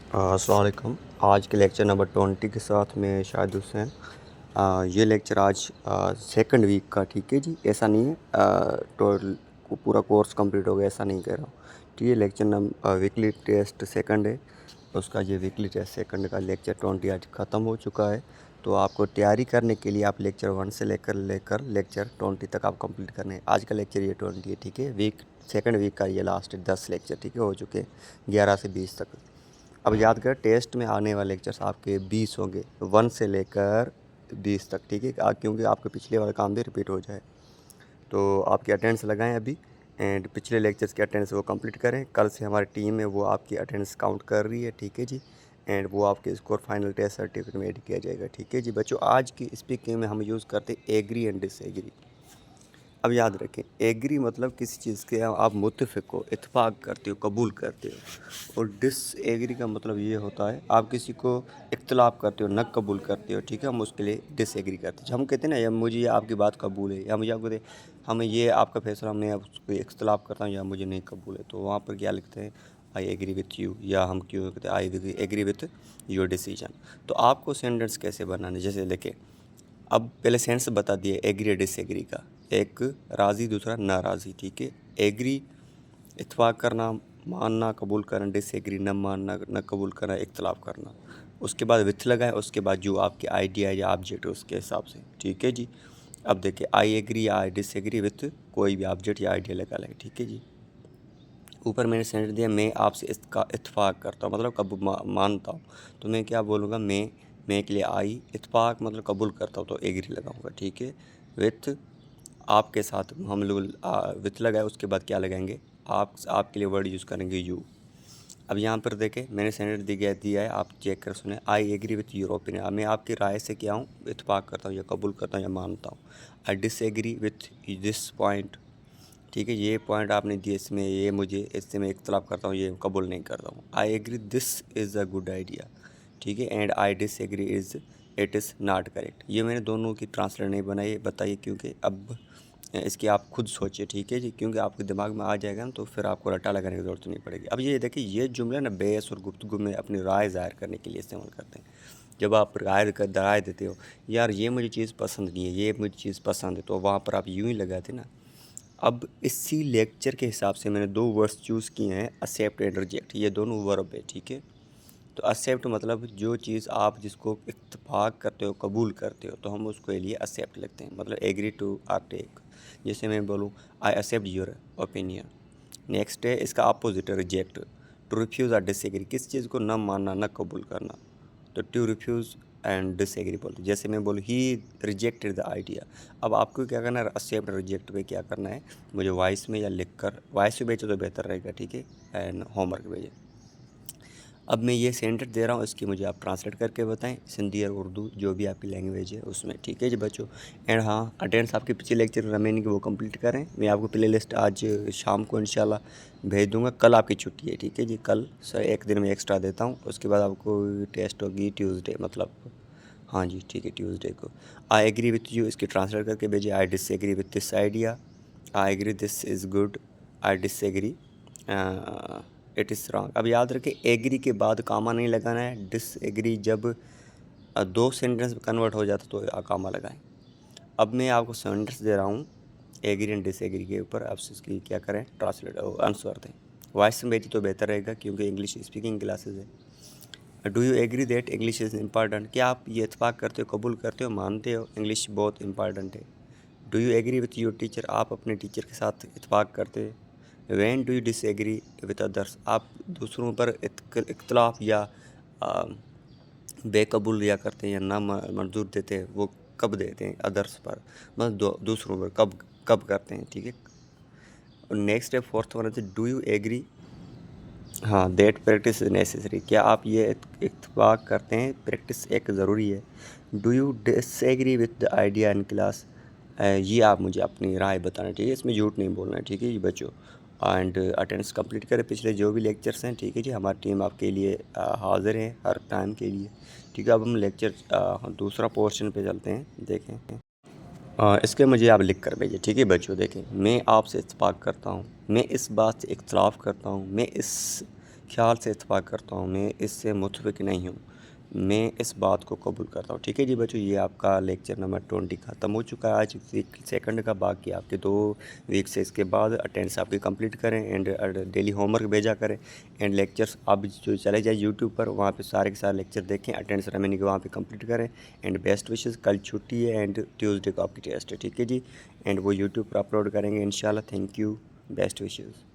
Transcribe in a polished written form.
अस्सलाम वालेकुम। आज के लेक्चर नंबर 20 के साथ में शाहिद हुसैन। ये लेक्चर आज सेकंड वीक का, ठीक है जी। ऐसा नहीं है टोटल पूरा कोर्स कंप्लीट हो गया, ऐसा नहीं कह रहा हूँ। ठीक है, lecture number weekly test second है, उसका ये वीकली टेस्ट सेकंड का लेक्चर 20 आज ख़त्म हो चुका है। तो आपको तैयारी करने के लिए आप लेक्चर 1 से लेकर लेक्चर 20 तक आप कंप्लीट करने हैं। आज का लेक्चर ये 20 है, ठीक है। सेकंड वीक का ये लास्ट 10 लेक्चर, ठीक है, हो चुके हैं 11 से 20 तक। अब याद कर, टेस्ट में आने वाले लेक्चर्स आपके 20 होंगे, 1 से लेकर 20 तक, ठीक है, क्योंकि आपके पिछले वाला काम भी रिपीट हो जाए। तो आपकी अटेंडेंस लगाएं अभी, एंड पिछले लेक्चर्स की अटेंडेंस वो कंप्लीट करें। कल से हमारी टीम है वो आपकी अटेंडेंस काउंट कर रही है, ठीक है जी। एंड वो आपके स्कोर फाइनल टेस्ट सर्टिफिकेट में ऐड किया जाएगा, ठीक है जी बच्चों। आज की स्पीकिंग में हम यूज़ करते हैं एग्री एंड डिसएग्री। अब याद रखें, एग्री मतलब किसी चीज़ के आप मुत्तफ़िक हो, इत्तेफाक करते हो, कबूल करते हो। और डिसएग्री का मतलब ये होता है आप किसी को इख्तिलाफ़ करते हो, न कबूल करते हो, ठीक है। हम उसके लिए डिसएग्री करते हैं। हम कहते हैं ना, या मुझे ये आपकी बात कबूल है, या मुझे आपको हमें ये आपका फैसला, मैं उसको इख्तिलाफ़ करता हूँ या मुझे नहीं कबूल है, तो वहाँ पर क्या लिखते हैं, आई एग्री विथ यू, या हम क्यों कहते हैं I agree with your decision. तो आपको सेंटेंस कैसे बनाने, जैसे देखें, अब पहले सेंस बता दिए एग्री डिसएग्री का। एक राज़ी, दूसरा नाराज़ी, ठीक है। एग्री इत्तेफाक करना, मानना, कबूल करना। डिसएग्री न मानना, न कबूल करना, इख्तलाफ करना। उसके बाद विथ लगाए, उसके बाद जो आपके आइडिया या ऑब्जेक्ट है उसके हिसाब से, ठीक है जी। अब देखिए, आई एग्री या आई डिसएग्री विथ कोई भी ऑब्जेक्ट या आइडिया लगा लें, ठीक है जी। ऊपर मैंने सेंटेंस दिया, मैं आपसे इसका इत्तेफाक करता हूँ, मतलब कबूल मानता हूँ। तो मैं क्या बोलूँगा, मैं के लिए आई, इत्तेफाक मतलब कबूल करता हूँ, तो एग्री लगाऊंगा, ठीक है। विथ, आपके साथ हम लोग विथ लगाए, उसके बाद क्या लगाएंगे, आपके लिए वर्ड यूज़ करेंगे यू। अब यहाँ पर देखें, मैंने सेंटेंस दिया है, आप चेक कर सुने। I agree with your opinion, मैं आपकी राय से क्या हूँ, इत्तेफाक करता हूँ या कबूल करता हूँ या मानता हूँ। आई डिसएग्री विथ दिस पॉइंट, ठीक है, ये पॉइंट आपने दिए, इसमें ये मुझे, इससे मैं इख्तलाफ करता हूँ, ये कबूल नहीं करता हूँ। I agree this is a good idea, ठीक है। And I disagree it is not correct. ये मैंने दोनों की ट्रांसलेट नहीं बनाई, बताइए, क्योंकि अब इसकी आप खुद सोचिए, ठीक है जी, क्योंकि आपके दिमाग में आ जाएगा ना, तो फिर आपको रट्टा लगाने की ज़रूरत नहीं पड़ेगी। अब ये देखिए, ये जुमला ना बहस और गुफ्तगू में अपनी राय ज़ाहिर करने के लिए इस्तेमाल करते हैं। जब आप राय देते हो, यार ये मुझे चीज़ पसंद नहीं है, ये मुझे चीज़ पसंद है, तो वहाँ पर आप यूँ ही लगाते ना। अब इसी लेक्चर के हिसाब से मैंने दो वर्ड्स चूज़ किए हैं, एक्सेप्ट एंड रिजेक्ट। ये दोनों वर्ब है, ठीक है। तो एक्सेप्ट मतलब जो चीज़ आप जिसको इत्तेफाक करते हो, कबूल करते हो, तो हम उसके लिए एक्सेप्ट लिखते हैं, मतलब एग्री टू आर टेक। जैसे मैं बोलूँ, I accept your opinion. Next है इसका अपोजिट, रिजेक्ट। टू रिफ्यूज़ और डिसएग्री, किस चीज़ को न मानना, न कबूल करना, तो टू रिफ्यूज़ एंड डिसएग्री बोलते। जैसे मैं बोलूँ, ही रिजेक्टेड द आइडिया। अब आपको क्या करना है, एक्सेप्ट रिजेक्ट पे क्या करना है, मुझे वॉइस में या लिख कर, वॉइस में भेजो तो बेहतर रहेगा, ठीक है, एंड होमवर्क भेजें। अब मैं ये सेंटेंस दे रहा हूँ, इसकी मुझे आप ट्रांसलेट करके बताएं, सिंधी और उर्दू जो भी आपकी लैंग्वेज है उसमें, ठीक है जी बच्चों। एंड हाँ, अटेंडेंस आपके पिछले लेक्चर रिमेनिंग वो कंप्लीट करें। मैं आपको प्ले लिस्ट आज शाम को इंशाल्लाह भेज दूंगा। कल आपकी छुट्टी है, ठीक है जी, कल सर एक दिन में एक्स्ट्रा देता हूँ। उसके बाद आपको टेस्ट होगी ट्यूसडे, मतलब हाँ जी, ठीक है, ट्यूसडे को। आई एग्री विथ यू, इसकी ट्रांसलेट करके भेजिए। I disagree with this idea, I agree this is good, I disagree it is wrong. अब याद रखें, एग्री के बाद कामा नहीं लगाना है। डिसएग्री जब दो सेंटेंस में कन्वर्ट हो जाता तो कामा लगाएं। अब मैं आपको सेंटेंस दे रहा हूँ एग्री एंड डिसएग्री के ऊपर, आप इसकी क्या करें, ट्रांसलेट आंसर दें। वॉइस में भेजी तो बेहतर रहेगा, क्योंकि इंग्लिश स्पीकिंग क्लासेज है। Do you agree that English is important, क्या आप ये इत्तेफाक करते हो, कबूल करते हो, मानते हो इंग्लिश बहुत इंपॉर्टेंट है। Do you agree with your teacher, आप अपने टीचर के साथ इत्तेफाक करते हैं। When do you disagree with others, आप दूसरों पर इख्तलाफ या आ, बेकबूल या करते हैं या ना मंजूर देते हैं, वो कब देते हैं, अदर्स पर, मतलब दूसरों पर कब कब करते हैं, ठीक है। और नेक्स्ट है फोर्थ वन है, डू यू एग्री, हाँ, दैट प्रैक्टिस इज नेसेसरी, क्या आप ये इत्तेफाक करते हैं प्रैक्टिस एक ज़रूरी है। Do you disagree with the idea in class, ये आप मुझे अपनी राय बताना, ठीक है, इसमें झूठ नहीं बोलना है, ठीक है जी बच्चों। एंड अटेंडेंस कंप्लीट करें पिछले जो भी लेक्चर्स हैं, ठीक है जी, हमारी टीम आपके लिए हाजिर है हर टाइम के लिए, ठीक है। अब हम लेक्चर दूसरा पोर्शन पे चलते हैं, देखें। इसके मुझे आप लिख कर भेजिए, ठीक है बच्चों। देखें, मैं आपसे इत्तेफाक करता हूँ, मैं इस बात से इख्तलाफ करता हूँ, मैं इस ख्याल से इत्तफ़ाक़ करता हूँ, मैं इससे मुतफ़िक नहीं हूँ, मैं इस बात को कबूल करता हूँ। ठीक है जी बच्चों, ये आपका लेक्चर नंबर 20 ख़त्म हो चुका है आज सेकंड का। बाकी आपके 2 वीक से इसके बाद अटेंडेंस आपकी कंप्लीट करें एंड डेली होमवर्क भेजा करें एंड लेक्चर्स आप जो चले जाए यूट्यूब पर, वहाँ पे सारे के सारे लेक्चर देखें, अटेंडेंस रिमेनिंग वहाँ पे कंप्लीट करें एंड बेस्ट विशेज़। कल छुट्टी है एंड ट्यूसडे को आपकी टेस्ट है, ठीक है जी, एंड वो यूट्यूब पर अपलोड करेंगे इंशाल्लाह। Thank you, best wishes.